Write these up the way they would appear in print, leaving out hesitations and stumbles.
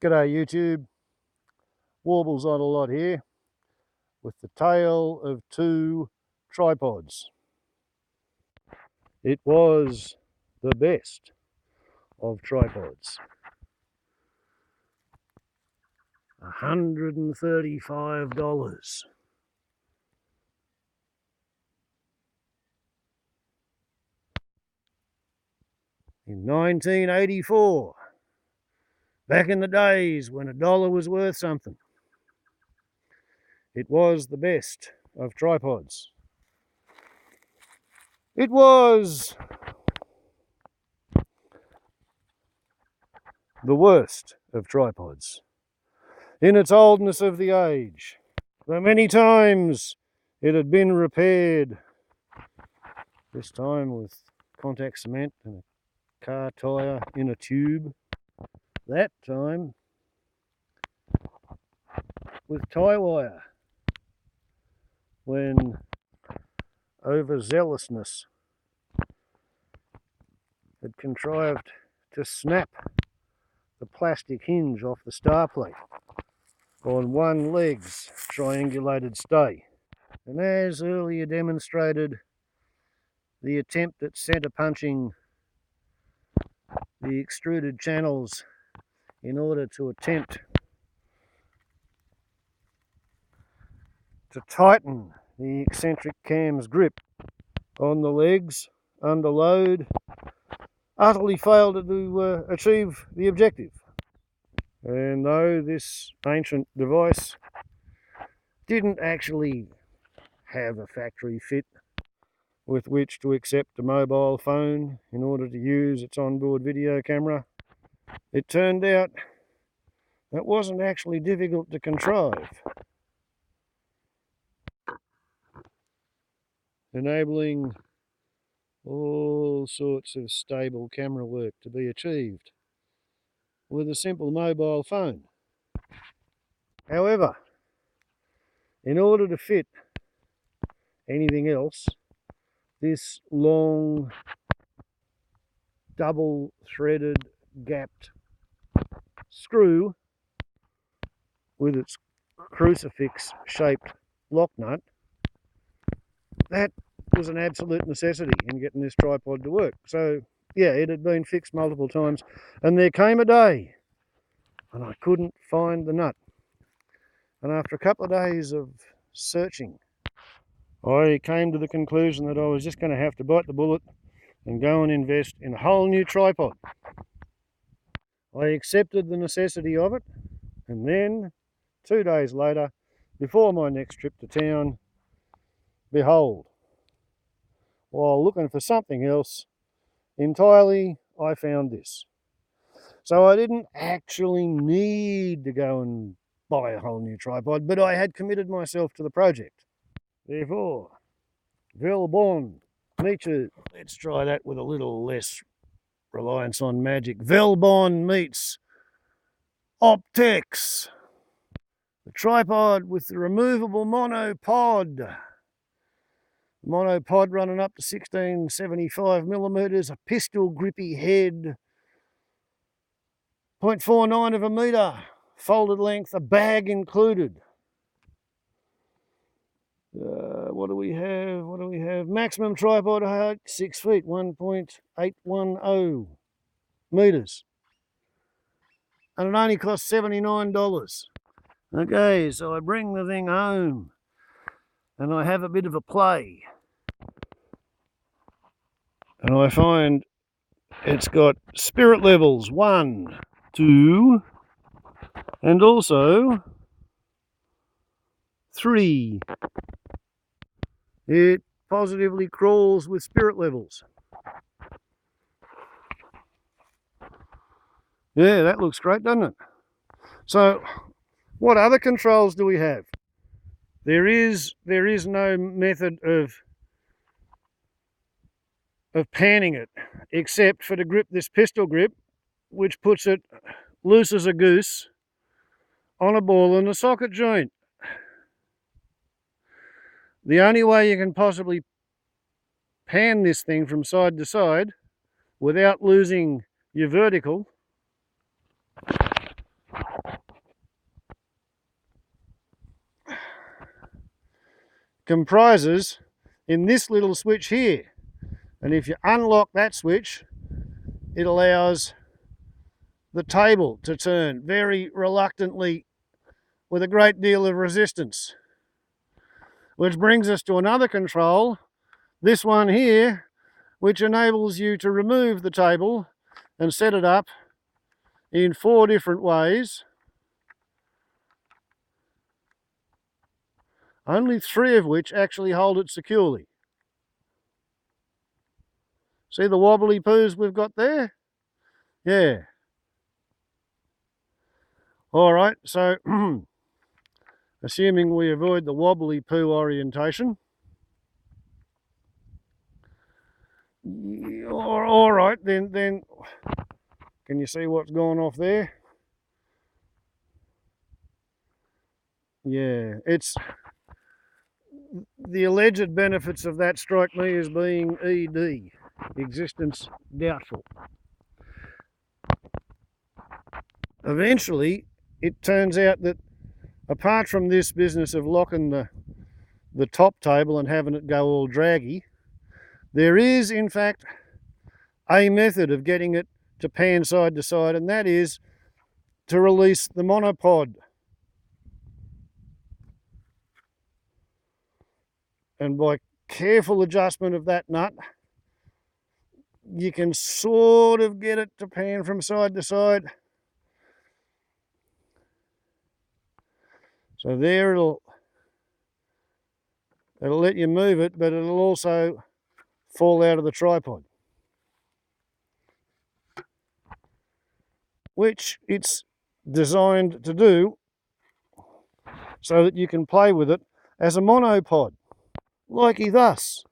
G'day YouTube, Warbles on a lot here with the tale of two tripods. It was the best of tripods. $135. In 1984, back in the days when $1 was worth something. It was the best of tripods. It was the worst of tripods in its oldness of the age. Though many times it had been repaired, this time with contact cement and a car tyre in a tube. That time with tie wire, when overzealousness had contrived to snap the plastic hinge off the star plate on one leg's triangulated stay. And as earlier demonstrated, the attempt at centre punching the extruded channels in order to attempt to tighten the eccentric cam's grip on the legs under load utterly failed to achieve the objective. And though this ancient device didn't actually have a factory fit with which to accept a mobile phone in order to use its onboard video camera, it turned out that wasn't actually difficult to contrive, enabling all sorts of stable camera work to be achieved with a simple mobile phone. However, in order to fit anything else, this long, double-threaded, gapped screw with its crucifix-shaped lock nut, that was an absolute necessity in getting this tripod to work. So yeah, it had been fixed multiple times, and there came a day and I couldn't find the nut. And after a couple of days of searching, I came to the conclusion that I was just going to have to bite the bullet and go and invest in a whole new tripod. I accepted the necessity of it, and then 2 days later, before my next trip to town, behold, while looking for something else entirely, I found this. So I didn't actually need to go and buy a whole new tripod, but I had committed myself to the project. Therefore, Velbon meets, let's try that with a little less reliance on magic. Velbon meets Optex, the tripod with the removable monopod. Monopod running up to 1675mm, a pistol grippy head, 0.49 of a metre, folded length, a bag included. What do we have? Maximum tripod height, 6 feet, 1.810 metres. And it only cost $79. Okay, so I bring the thing home and I have a bit of a play. And I find it's got spirit levels 1, 2, and also 3. It positively crawls with spirit levels. Yeah, that looks great, doesn't it? So, what other controls do we have? There is no method of panning it, except for to grip this pistol grip, which puts it loose as a goose on a ball and a socket joint. The only way you can possibly pan this thing from side to side without losing your vertical comprises in this little switch here. And if you unlock that switch, it allows the table to turn very reluctantly with a great deal of resistance. Which brings us to another control, this one here, which enables you to remove the table and set it up in 4 different ways. Only 3 of which actually hold it securely. See the wobbly poos we've got there? Yeah. All right, so assuming we avoid the wobbly poo orientation. All right, then can you see what's going off there? Yeah, it's the alleged benefits of that strike me as being ED, existence doubtful. Eventually, it turns out that apart from this business of locking the top table and having it go all draggy, there is in fact a method of getting it to pan side to side, and that is to release the monopod. And by careful adjustment of that nut, you can sort of get it to pan from side to side. So there it'll let you move it, but it'll also fall out of the tripod, which it's designed to do so that you can play with it as a monopod, likey thus.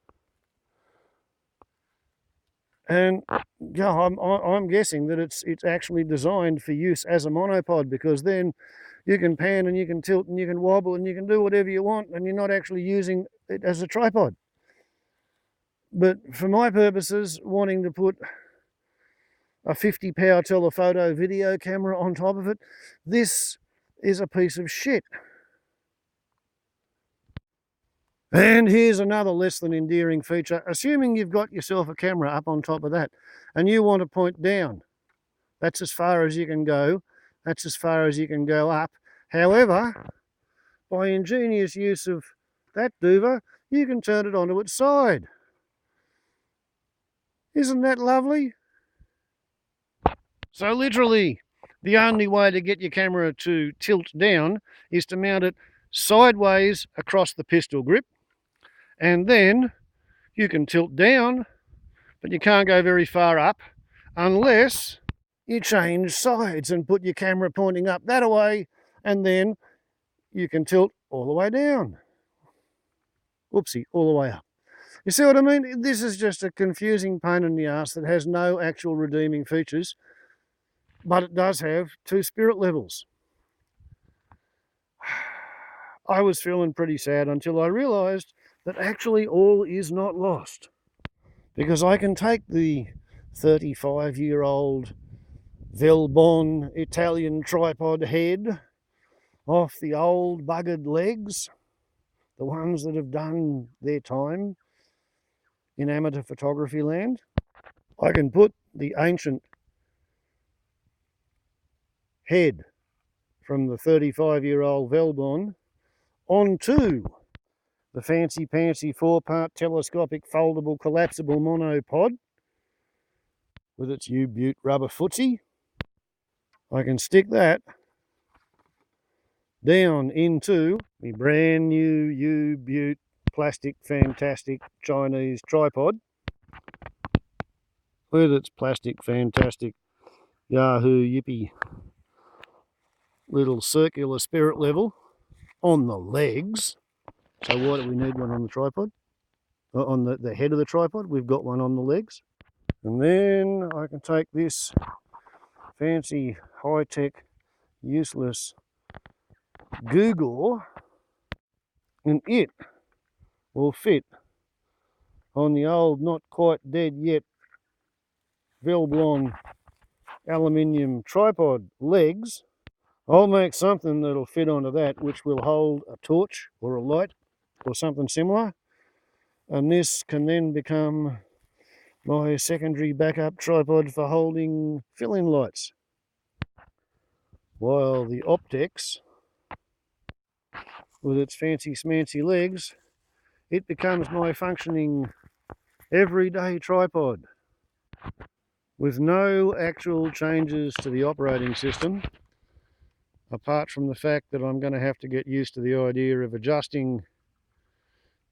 And yeah, I'm guessing that it's actually designed for use as a monopod, because then you can pan and you can tilt and you can wobble and you can do whatever you want, and you're not actually using it as a tripod. But for my purposes, wanting to put a 50 power telephoto video camera on top of it, this is a piece of shit. And here's another less than endearing feature. Assuming you've got yourself a camera up on top of that and you want to point down, that's as far as you can go. That's as far as you can go up. However, by ingenious use of that duva, you can turn it onto its side. Isn't that lovely? So literally, the only way to get your camera to tilt down is to mount it sideways across the pistol grip, and then you can tilt down, but you can't go very far up unless you change sides and put your camera pointing up that way, and then you can tilt all the way down. Whoopsie, all the way up. You see what I mean? This is just a confusing pain in the ass that has no actual redeeming features, but it does have 2 spirit levels. I was feeling pretty sad until I realised that actually all is not lost, because I can take the 35-year-old Velbon Italian tripod head off the old buggered legs, the ones that have done their time in amateur photography land. I can put the ancient head from the 35-year-old Velbon onto the fancy-pantsy 4-part telescopic foldable collapsible monopod with its U-Butte rubber footsie. I can stick that down into the brand new U-Butte plastic fantastic Chinese tripod with its plastic fantastic Yahoo Yippee little circular spirit level on the legs. So why do we need one on the tripod? On the head of the tripod, we've got one on the legs. And then I can take this fancy, high-tech, useless Google, and it will fit on the old, not quite dead yet, Velbon aluminium tripod legs. I'll make something that'll fit onto that, which will hold a torch or a light or something similar, and this can then become my secondary backup tripod for holding fill-in lights, while the Optex, with its fancy smancy legs, it becomes my functioning everyday tripod with no actual changes to the operating system, apart from the fact that I'm going to have to get used to the idea of adjusting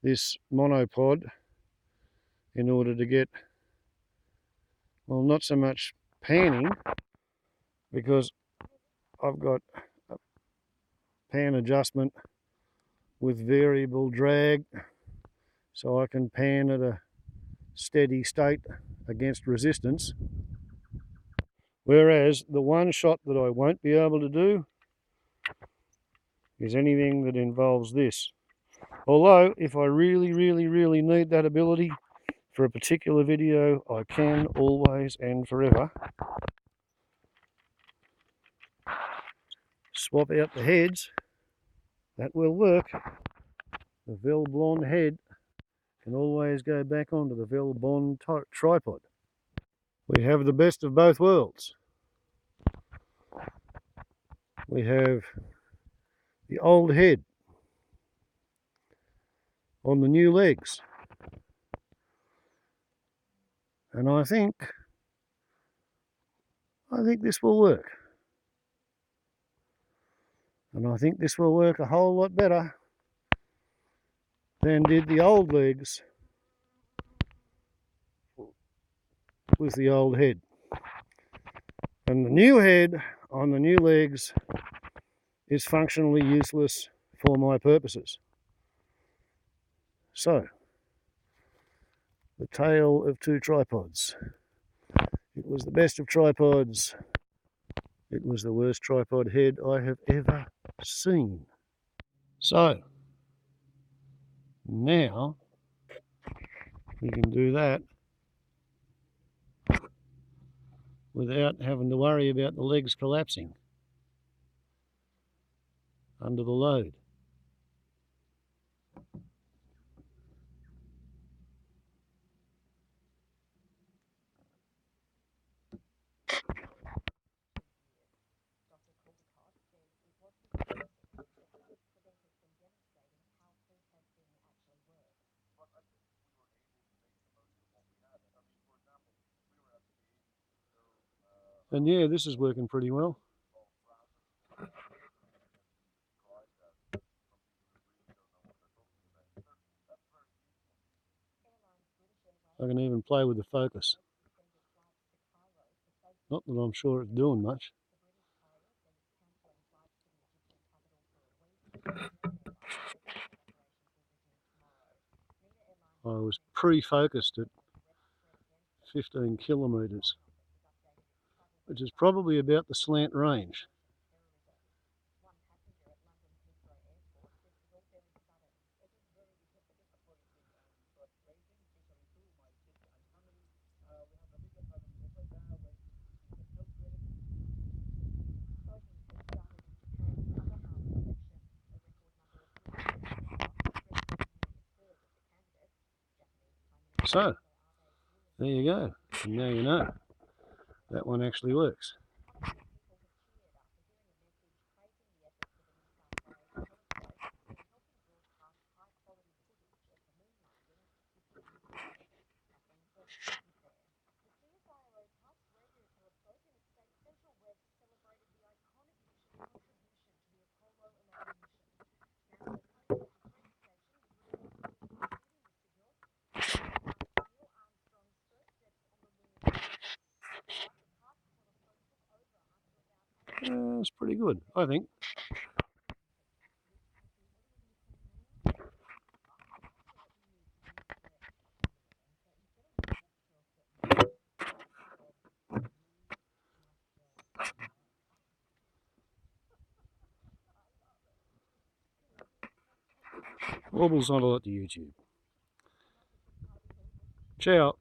this monopod in order to get, well, not so much panning, because I've got a pan adjustment with variable drag, so I can pan at a steady state against resistance. Whereas the one shot that I won't be able to do is anything that involves this. Although, if I really need that ability for a particular video, I can always and forever swap out the heads. That will work. The Velbon head can always go back onto the Velbon tripod. We have the best of both worlds. We have the old head on the new legs, and I think this will work, and I think this will work a whole lot better than did the old legs with the old head. And the new head on the new legs is functionally useless for my purposes. So, the tale of two tripods. It was the best of tripods. It was the worst tripod head I have ever seen. So, now we can do that without having to worry about the legs collapsing under the load. And yeah, this is working pretty well. I can even play with the focus. Not that I'm sure it's doing much. I was pre-focused at 15 kilometres, which is probably about the slant range. So, there you go. And now you know that one actually works. It's pretty good, I think. Wobble's not a lot to YouTube. Ciao.